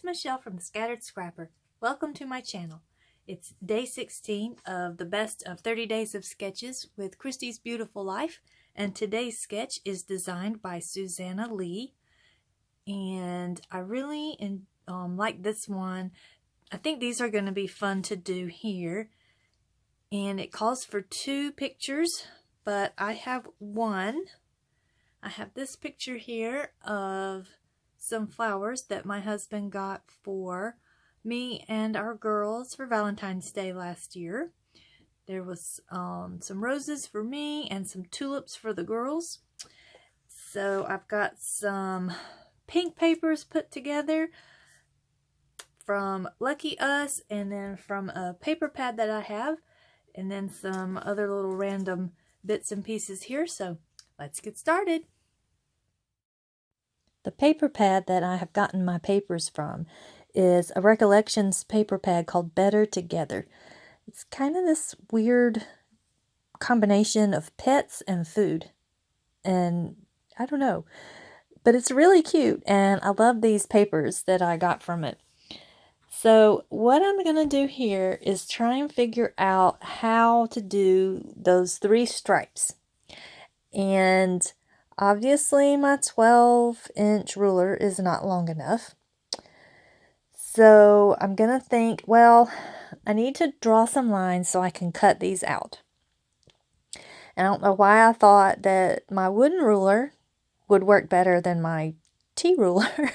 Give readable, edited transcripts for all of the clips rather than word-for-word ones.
Michelle from the Scattered Scrapper. Welcome to my channel. It's day 16 of the best of 30 days of sketches with Christy's Beautiful Life, and today's sketch is designed by Suzanna Lee, and I really like this one. I think these are going to be fun to do here, and it calls for 2 pictures, but I have one. I have this picture here of some flowers that my husband got for me and our girls for Valentine's Day last year. There was some roses for me and some tulips for the girls. So I've got some pink papers put together from Lucky Us, and then from a paper pad that I have, and then some other little random bits and pieces here. So let's get started. The paper pad that I have gotten my papers from is a Recollections paper pad called Better Together. It's kind of this weird combination of pets and food. And I don't know, but it's really cute, and I love these papers that I got from it. So what I'm going to do here is try and figure out how to do those 3 stripes. And obviously my 12-inch ruler is not long enough. So I'm going to think, well, I need to draw some lines so I can cut these out. And I don't know why I thought that my wooden ruler would work better than my T ruler.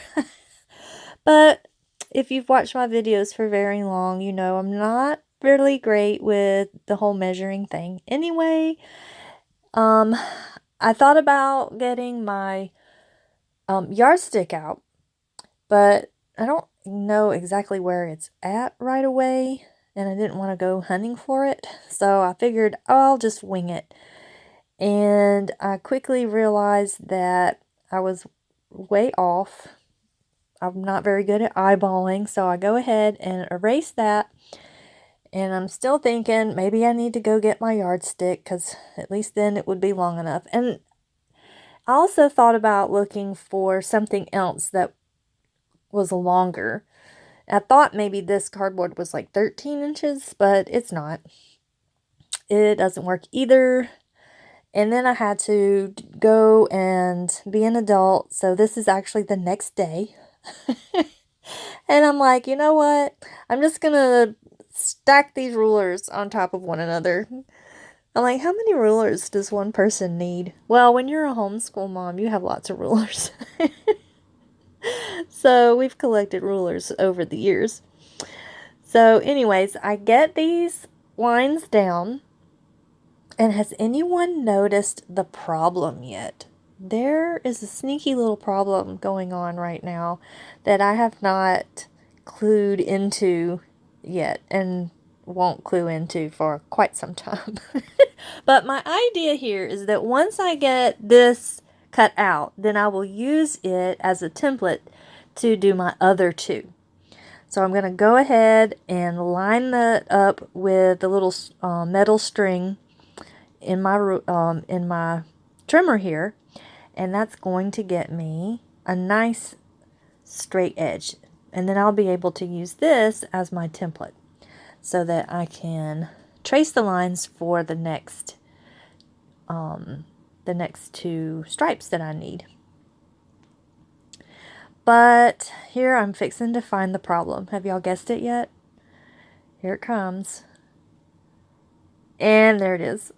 But if you've watched my videos for very long, you know I'm not really great with the whole measuring thing. Anyway, I thought about getting my yardstick out, but I don't know exactly where it's at right away, and I didn't want to go hunting for it, so I figured, oh, I'll just wing it. And I quickly realized that I was way off. I'm not very good at eyeballing, so I go ahead and erase that. And I'm still thinking maybe I need to go get my yardstick, because at least then it would be long enough. And I also thought about looking for something else that was longer. I thought maybe this cardboard was like 13 inches, but it's not. It doesn't work either. And then I had to go and be an adult, so this is actually the next day. And I'm like, you know what? I'm just going to stack these rulers on top of one another. I'm like, how many rulers does one person need? Well, when you're a homeschool mom, you have lots of rulers. So we've collected rulers over the years. So anyways, I get these lines down. And has anyone noticed the problem yet? There is a sneaky little problem going on right now that I have not clued into yet, and won't clue into for quite some time. But my idea here is that once I get this cut out, then I will use it as a template to do my other 2. So I'm going to go ahead and line that up with the little metal string in my trimmer here, and that's going to get me a nice straight edge. And then I'll be able to use this as my template so that I can trace the lines for the next 2 stripes that I need. But here I'm fixing to find the problem. Have y'all guessed it yet? Here it comes. And there it is.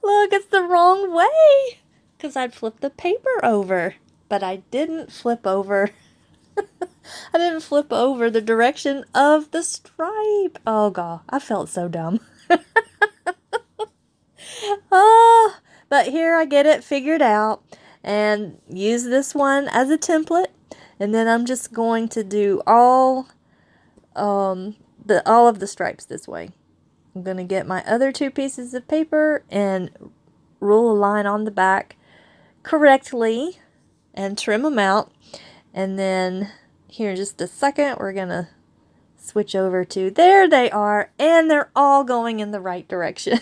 Look, it's the wrong way. Because I'd flip the paper over. But I didn't flip over. I didn't flip over the direction of the stripe. Oh, God. I felt so dumb. Oh, but here I get it figured out. And use this one as a template. And then I'm just going to do all of the stripes this way. I'm going to get my other 2 pieces of paper and rule a line on the back correctly and trim them out. And then here in just a second, we're going to switch over to, there they are, and they're all going in the right direction.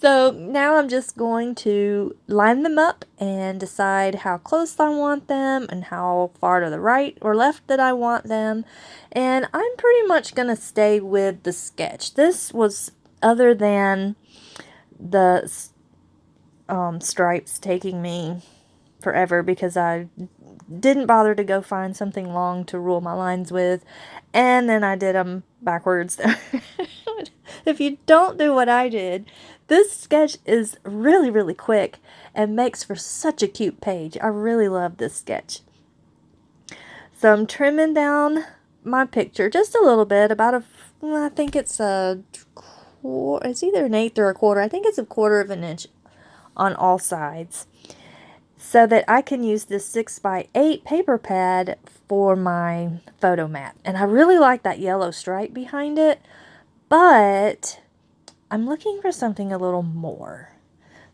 So now I'm just going to line them up and decide how close I want them and how far to the right or left that I want them. And I'm pretty much going to stay with the sketch. This was, other than the stripes taking me forever because I didn't bother to go find something long to rule my lines with, and then I did them backwards. If you don't do what I did, this sketch is really, really quick and makes for such a cute page. I really love this sketch. So I'm trimming down my picture just a little bit, about I think it's it's either an eighth or a quarter. I think it's a quarter of an inch on all sides, so that I can use this 6x8 paper pad for my photo mat. And I really like that yellow stripe behind it, but I'm looking for something a little more.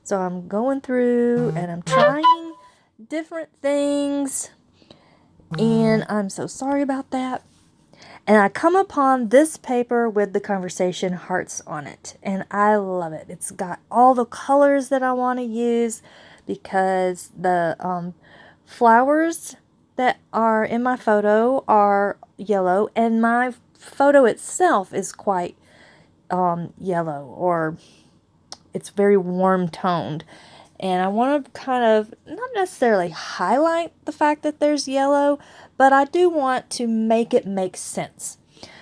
So I'm going through and I'm trying different things, and I'm so sorry about that. And I come upon this paper with the conversation hearts on it, and I love it. It's got all the colors that I want to use, because the flowers that are in my photo are yellow, and my photo itself is quite yellow, or it's very warm toned. And I want to kind of not necessarily highlight the fact that there's yellow, but I do want to make it make sense.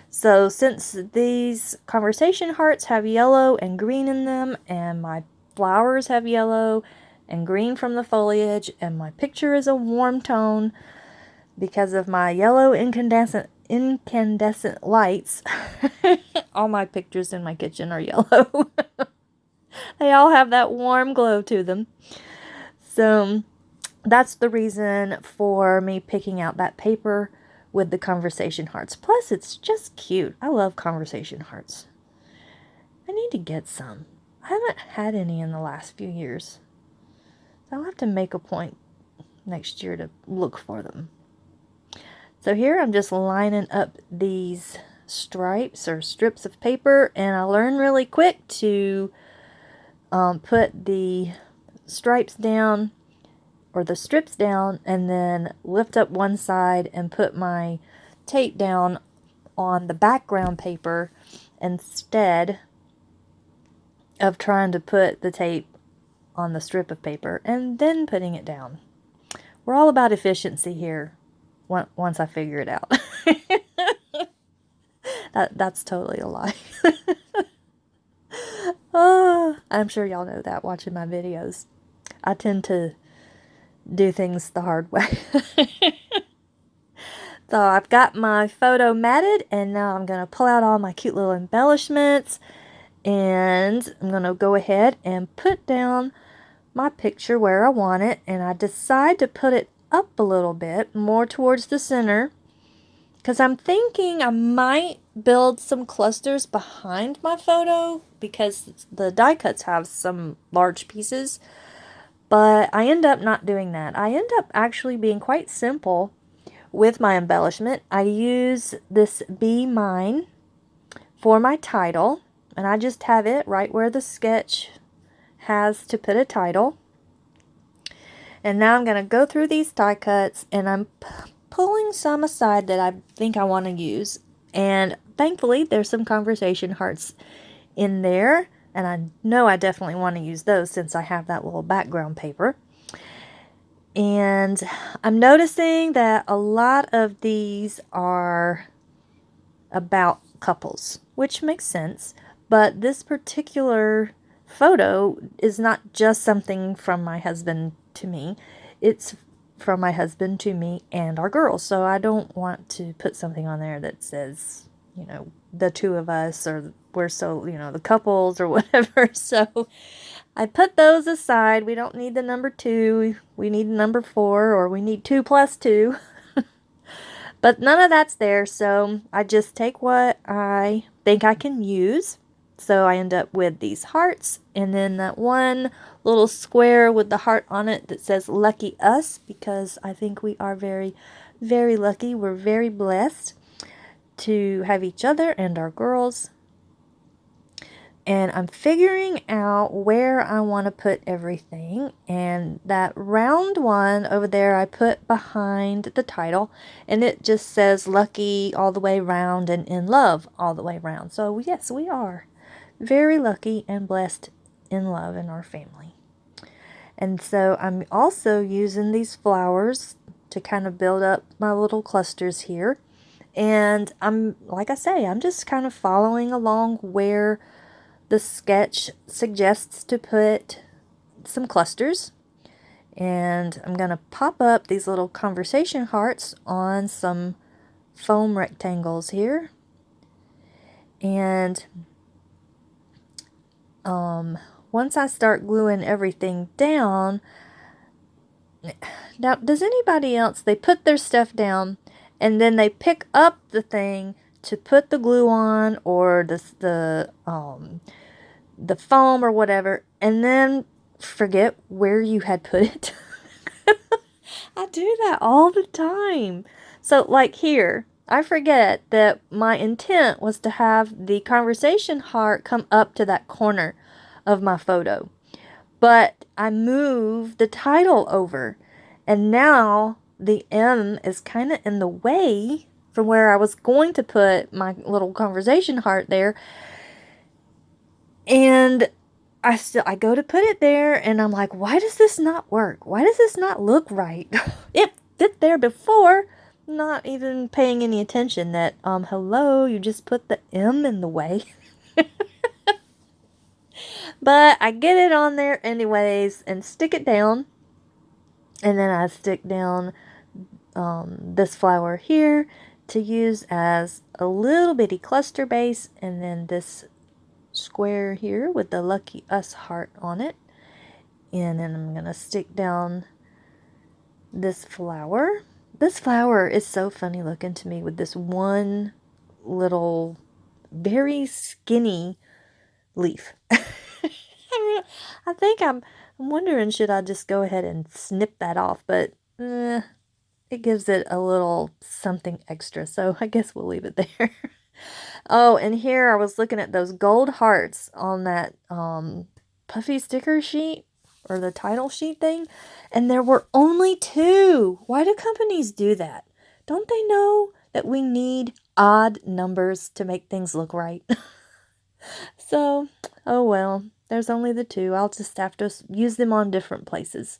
So since these conversation hearts have yellow and green in them, and my flowers have yellow and green from the foliage, and my picture is a warm tone because of my yellow incandescent lights, all my pictures in my kitchen are yellow. They all have that warm glow to them. So that's the reason for me picking out that paper with the conversation hearts. Plus, it's just cute. I love conversation hearts. I need to get some. I haven't had any in the last few years. So I'll have to make a point next year to look for them. So here I'm just lining up these stripes or strips of paper, and I learned really quick to put the stripes down, or the strips down, and then lift up one side and put my tape down on the background paper instead of trying to put the tape on the strip of paper and then putting it down. We're all about efficiency here once I figure it out. That's totally a lie. Oh, I'm sure y'all know that watching my videos. I tend to do things the hard way. So I've got my photo matted, and now I'm going to pull out all my cute little embellishments, and I'm going to go ahead and put down my picture where I want it, and I decide to put it up a little bit more towards the center, because I'm thinking I might build some clusters behind my photo, because the die cuts have some large pieces, but I end up not doing that. I end up actually being quite simple with my embellishment. I use this Be Mine for my title, and I just have it right where the sketch has to put a title. And now I'm going to go through these die cuts, and I'm pulling some aside that I think I want to use. And thankfully, there's some conversation hearts in there, and I know I definitely want to use those since I have that little background paper. And I'm noticing that a lot of these are about couples, which makes sense. But this particular photo is not just something from my husband to me. It's from my husband to me and our girls. So I don't want to put something on there that says, you know, the two of us, or we're so, you know, the couples or whatever. So I put those aside. We don't need the number 2. We need number 4, or we need 2 plus 2. But none of that's there. So I just take what I think I can use. So I end up with these hearts, and then that one little square with the heart on it that says lucky us, because I think we are very, very lucky. We're very blessed to have each other and our girls. And I'm figuring out where I want to put everything. And that round one over there I put behind the title. And it just says lucky all the way round and in love all the way round. So yes, we are very lucky and blessed in love in our family. And so I'm also using these flowers to kind of build up my little clusters here. And like I say, I'm just kind of following along where the sketch suggests to put some clusters. And I'm going to pop up these little conversation hearts on some foam rectangles here. And once I start gluing everything down, now does anybody else, they put their stuff down and then they pick up the thing to put the glue on or the foam or whatever, and then forget where you had put it? I do that all the time. So like here, I forget that my intent was to have the conversation heart come up to that corner of my photo. But I moved the title over, and now the M is kind of in the way from where I was going to put my little conversation heart there. And I go to put it there, and I'm like, why does this not work? Why does this not look right? It fit there before, not even paying any attention that, hello, you just put the M in the way. But I get it on there anyways and stick it down. And then I stick down this flower here to use as a little bitty cluster base. And then this square here with the lucky us heart on it. And then I'm going to stick down this flower. This flower is so funny looking to me with this one little very skinny leaf. I think I'm wondering, should I just go ahead and snip that off, but it gives it a little something extra, so I guess we'll leave it there. Oh, and here I was looking at those gold hearts on that puffy sticker sheet or the title sheet thing, and there were only 2. Why do companies do that? Don't they know that we need odd numbers to make things look right? So, oh well, there's only the 2. I'll just have to use them on different places.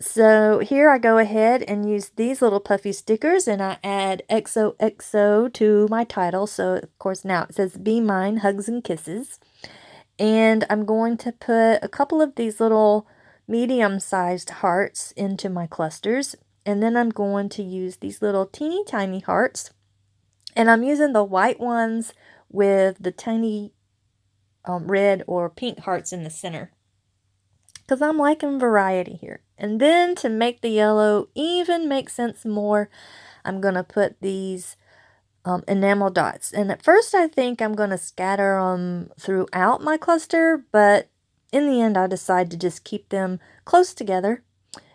So here I go ahead and use these little puffy stickers, and I add XOXO to my title. So of course now it says Be Mine, Hugs and Kisses. And I'm going to put a couple of these little medium-sized hearts into my clusters. And then I'm going to use these little teeny tiny hearts. And I'm using the white ones with the tiny red or pink hearts in the center, because I'm liking variety here. And then to make the yellow even make sense more, I'm going to put these enamel dots. And at first I think I'm going to scatter them throughout my cluster, but in the end I decide to just keep them close together.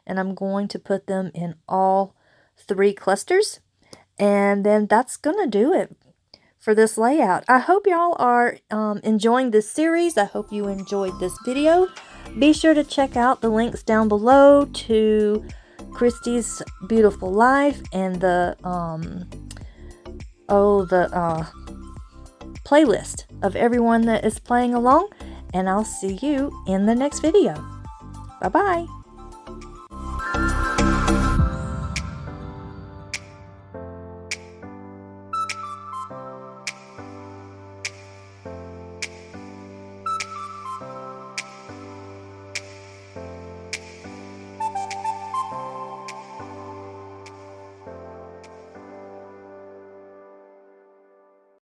And I'm going to put them in all 3 clusters. And then that's going to do it for this layout. I hope y'all are enjoying this series. I hope you enjoyed this video. Be sure to check out the links down below to Christy's beautiful life and the playlist of everyone that is playing along. And I'll see you in the next video. Bye-bye.